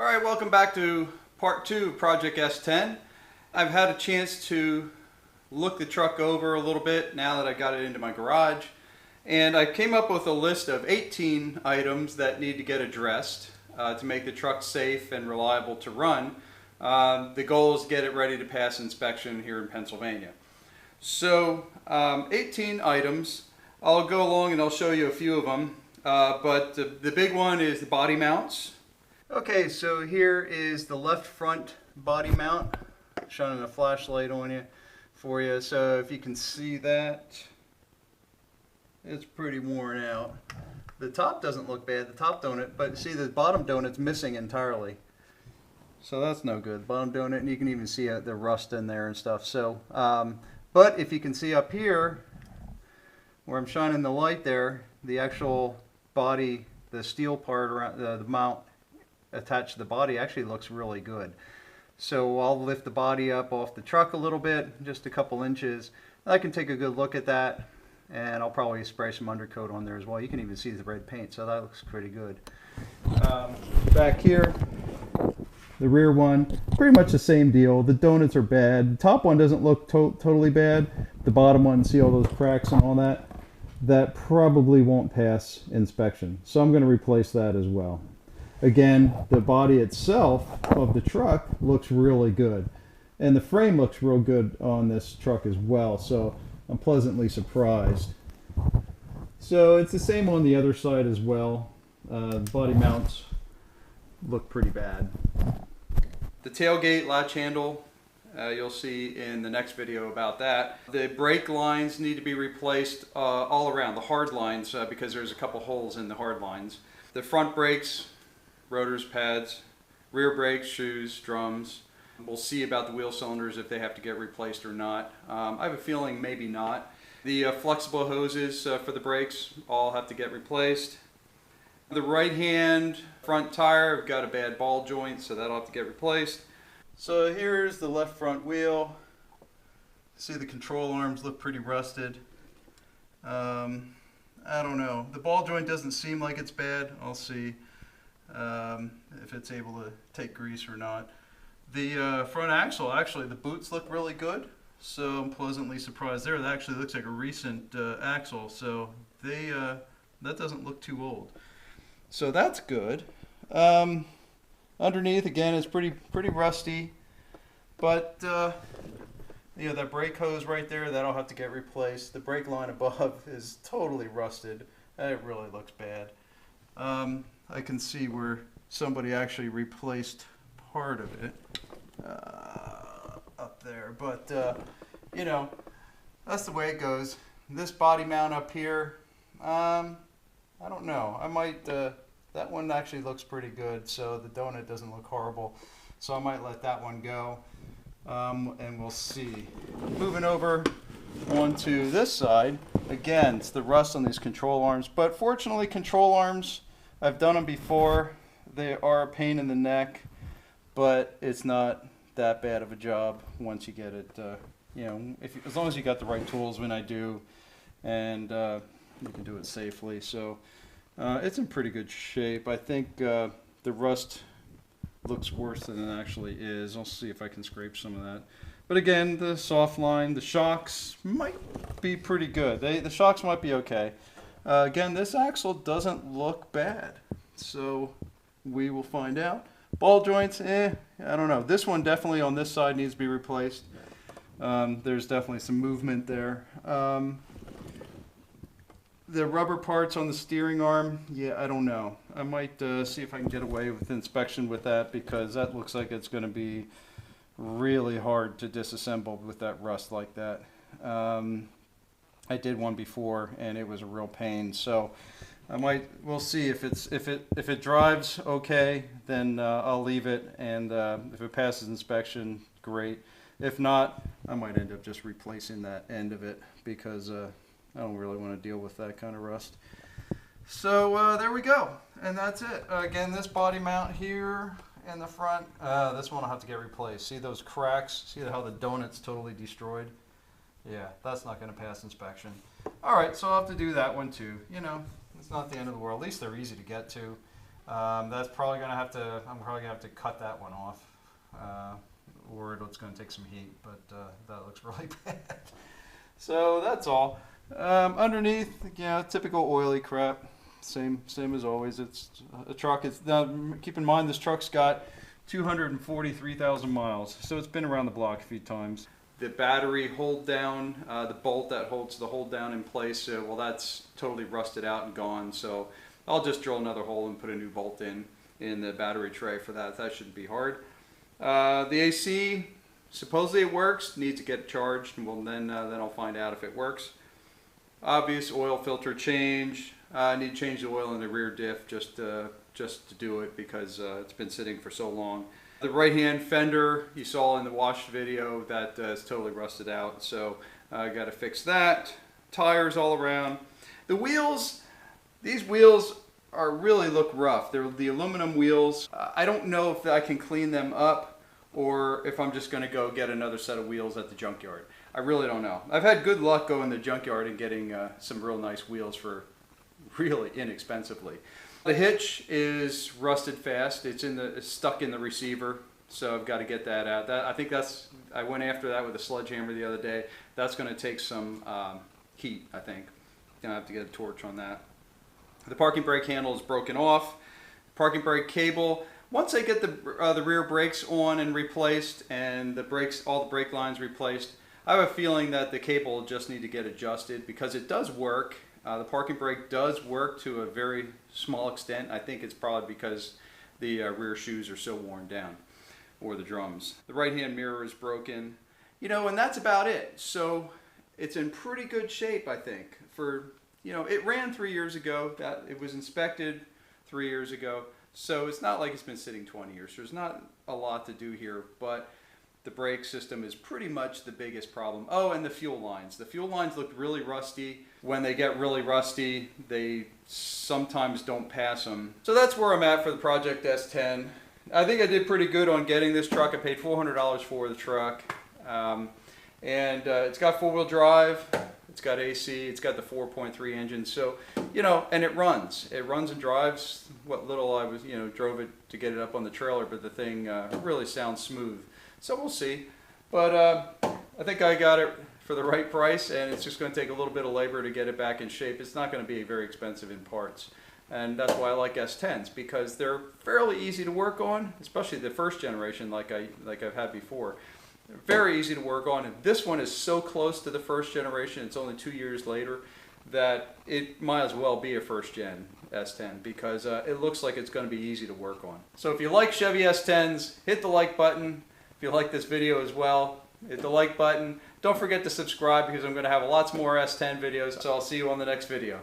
All right, welcome back to part 2 of Project S10. I've had a chance to look the truck over a little bit now that I got it into my garage, and I came up with a list of 18 items that need to get addressed to make the truck safe and reliable to run. The goal is to get it ready to pass inspection here in Pennsylvania. So 18 items. I'll go along and I'll show you a few of them, but the big one is the body mounts. Okay, so here is the left front body mount, shining a flashlight on you for you. So if you can see that, it's pretty worn out. The top doesn't look bad, the top donut, but see the bottom donut's missing entirely. So that's no good. Bottom donut, and you can even see the rust in there and stuff. So, but if you can see up here, where I'm shining the light there, the actual body, the steel part around the mount attached to the body actually looks really good. So I'll lift the body up off the truck a little bit, just a couple inches. I can take a good look at that, and I'll probably spray some undercoat on there as well. You can even see the red paint, so that looks pretty good. Back here, the rear one, pretty much the same deal. The donuts are bad. The top one doesn't look totally bad. The bottom one, see all those cracks and all that? That probably won't pass inspection. So I'm going to replace that as well. Again, the body itself of the truck looks really good. And the frame looks real good on this truck as well. So I'm pleasantly surprised. So it's the same on the other side as well. Body mounts look pretty bad. The tailgate latch handle, you'll see in the next video about that. The brake lines need to be replaced all around, the hard lines, because there's a couple holes in the hard lines. The front brakes, rotors, pads, rear brakes, shoes, drums. We'll see about the wheel cylinders if they have to get replaced or not. I have a feeling maybe not. The flexible hoses for the brakes all have to get replaced. The right hand front tire, I've got a bad ball joint, so that'll have to get replaced. So here's the left front wheel. See the control arms look pretty rusted. I don't know. The ball joint doesn't seem like it's bad. I'll see if it's able to take grease or not. The front axle, actually the boots look really good, so I'm pleasantly surprised there. That actually looks like a recent axle, so that doesn't look too old. So that's good. Underneath, again, it's pretty rusty, but you know, that brake hose right there, that'll have to get replaced. The brake line above is totally rusted. It really looks bad. I can see where somebody actually replaced part of it up there, but you know, that's the way it goes. This body mount up here, I don't know. I might. That one actually looks pretty good, so the donut doesn't look horrible. So I might let that one go, and we'll see. Moving over onto this side, again, it's the rust on these control arms. But fortunately, control arms, I've done them before. They are a pain in the neck, but it's not that bad of a job once you get it. You know, as long as you got the right tools, when I do, and you can do it safely. So it's in pretty good shape. I think the rust looks worse than it actually is. I'll see if I can scrape some of that. But again, the soft line, the shocks might be pretty good. The shocks might be okay. Again, this axle doesn't look bad, so we will find out. Ball joints, I don't know. This one definitely on this side needs to be replaced. There's definitely some movement there. The rubber parts on the steering arm, yeah, I don't know. I might see if I can get away with inspection with that, because that looks like it's going to be really hard to disassemble with that rust like that. I did one before and it was a real pain, so we'll see if it drives okay, then I'll leave it, and if it passes inspection, great. If not, I might end up just replacing that end of it, because I don't really want to deal with that kind of rust. So there we go, and that's it. Again, this body mount here in the front, this one will have to get replaced. See those cracks? See how the donut's totally destroyed? Yeah, that's not going to pass inspection. All right, so I'll have to do that one too. You know, it's not the end of the world. At least they're easy to get to. That's probably gonna have to. I'm probably gonna have to cut that one off, or it's gonna take some heat. But that looks really bad. So that's all. Underneath, yeah, typical oily crap. Same as always. It's a truck. It's now, keep in mind this truck's got 243,000 miles, so it's been around the block a few times. The battery hold down, the bolt that holds the hold down in place, well, that's totally rusted out and gone. So I'll just drill another hole and put a new bolt in the battery tray for that. That shouldn't be hard. The AC, supposedly it works. Needs to get charged, and then I'll find out if it works. Obvious oil filter change. I need to change the oil in the rear diff just to do it because it's been sitting for so long. The right-hand fender you saw in the wash video, that is totally rusted out, so I got to fix that. Tires all around. The wheels, these wheels really look rough. They're the aluminum wheels. I don't know if I can clean them up or if I'm just going to go get another set of wheels at the junkyard. I really don't know. I've had good luck going to the junkyard and getting some real nice wheels for really inexpensively. The hitch is rusted fast. It's stuck in the receiver, so I've got to get that out. I went after that with a sledgehammer the other day. That's going to take some heat, I think. Gonna have to get a torch on that. The parking brake handle is broken off. Parking brake cable. Once I get the rear brakes on and replaced, and all the brake lines replaced, I have a feeling that the cable will just need to get adjusted because it does work. The parking brake does work to a very small extent. I think it's probably because the rear shoes are so worn down, or the drums. The right-hand mirror is broken, and that's about it. So it's in pretty good shape, I think. It ran 3 years ago. It was inspected 3 years ago. So it's not like it's been sitting 20 years. There's not a lot to do here, but the brake system is pretty much the biggest problem. Oh, and the fuel lines. The fuel lines look really rusty. When they get really rusty, they sometimes don't pass them. So that's where I'm at for the Project S10. I think I did pretty good on getting this truck. I paid $400 for the truck. It's got four-wheel drive. It's got AC. It's got the 4.3 engine. So, and it runs. It runs and drives. What little I was, drove it to get it up on the trailer, but the thing really sounds smooth. So we'll see, but I think I got it for the right price, and it's just going to take a little bit of labor to get it back in shape. It's not going to be very expensive in parts, and that's why I like S10s, because they're fairly easy to work on, especially the first generation like I've had before. They're very easy to work on, and this one is so close to the first generation, it's only 2 years later, that it might as well be a first gen S10 because it looks like it's going to be easy to work on. So if you like Chevy S10s, hit the like button. If you like this video as well, hit the like button. Don't forget to subscribe because I'm going to have lots more S10 videos. So I'll see you on the next video.